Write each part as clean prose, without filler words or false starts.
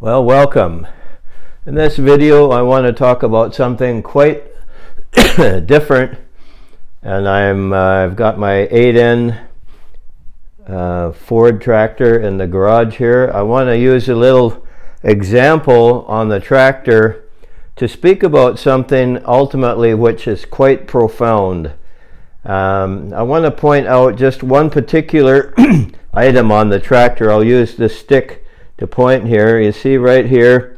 Well, welcome. In this video I want to talk about something quite different, and I've got my 8N Ford tractor in the garage here. I want to use a little example on the tractor to speak about something ultimately which is quite profound. I want to point out just one particular item on the tractor. I'll use the stick to point here. You see right here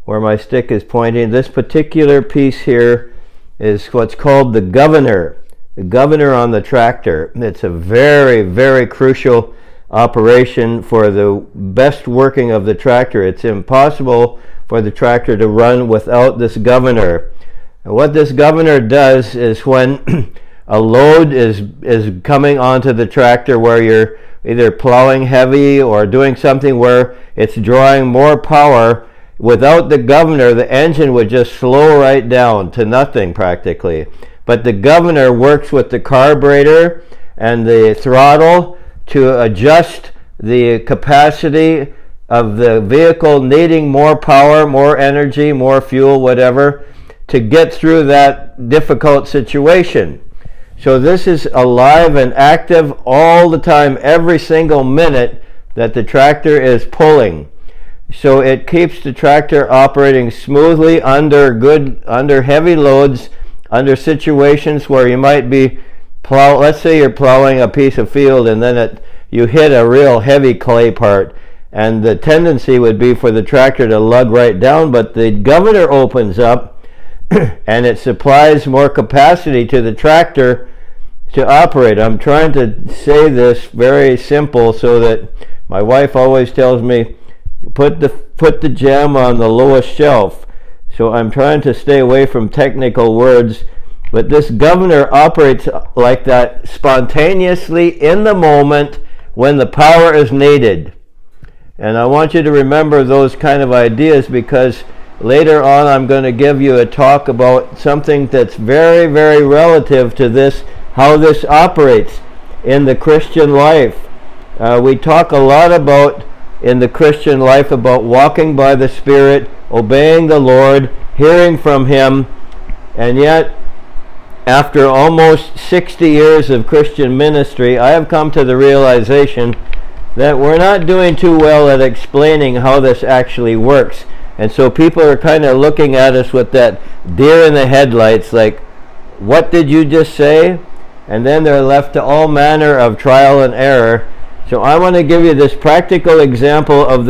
where my stick is pointing, this particular piece here is what's called the governor on the tractor. It's a very, very crucial operation for the best working of the tractor. It's impossible for the tractor to run without this governor. And what this governor does is when a load is coming onto the tractor where you're either plowing heavy or doing something where it's drawing more power, without the governor the engine would just slow right down to nothing practically. But the governor works with the carburetor and the throttle to adjust the capacity of the vehicle needing more power, more energy, more fuel, whatever, to get through that difficult situation. So this is alive and active all the time, every single minute that the tractor is pulling. So it keeps the tractor operating smoothly under heavy loads, under situations where you might be let's say you're plowing a piece of field and then you hit a real heavy clay part, and the tendency would be for the tractor to lug right down, but the governor opens up and it supplies more capacity to the tractor to operate. I'm trying to say this very simple so that my wife always tells me, put the gem on the lowest shelf. So I'm trying to stay away from technical words, but this governor operates like that spontaneously in the moment when the power is needed. And I want you to remember those kind of ideas, because later on I'm going to give you a talk about something that's very, very relative to this, how this operates in the Christian life. We talk a lot about, in the Christian life, about walking by the Spirit, obeying the Lord, hearing from Him, and yet after almost 60 years of Christian ministry, I have come to the realization that we're not doing too well at explaining how this actually works. And so people are kind of looking at us with that deer in the headlights, like, what did you just say? And then they're left to all manner of trial and error. So I want to give you this practical example of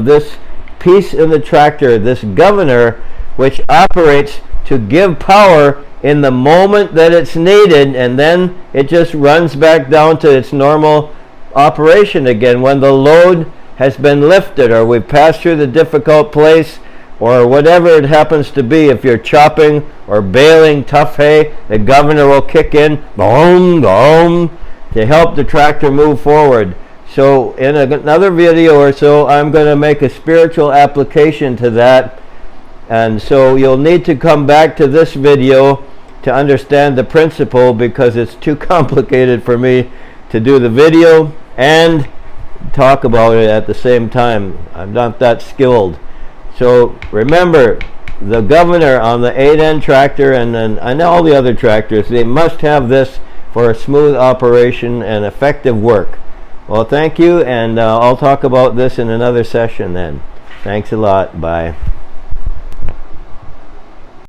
this piece in the tractor, this governor, which operates to give power in the moment that it's needed, and then it just runs back down to its normal operation again when the load has been lifted, or we've passed through the difficult place, or whatever it happens to be. If you're chopping or baling tough hay, the governor will kick in, boom, boom, to help the tractor move forward. So in another video or so, I'm going to make a spiritual application to that. And so you'll need to come back to this video to understand the principle, because it's too complicated for me to do the video and talk about it at the same time. I'm not that skilled. So remember, the governor on the 8N tractor and all the other tractors, they must have this for a smooth operation and effective work. Well, thank you, and I'll talk about this in another session then. Thanks a lot. Bye.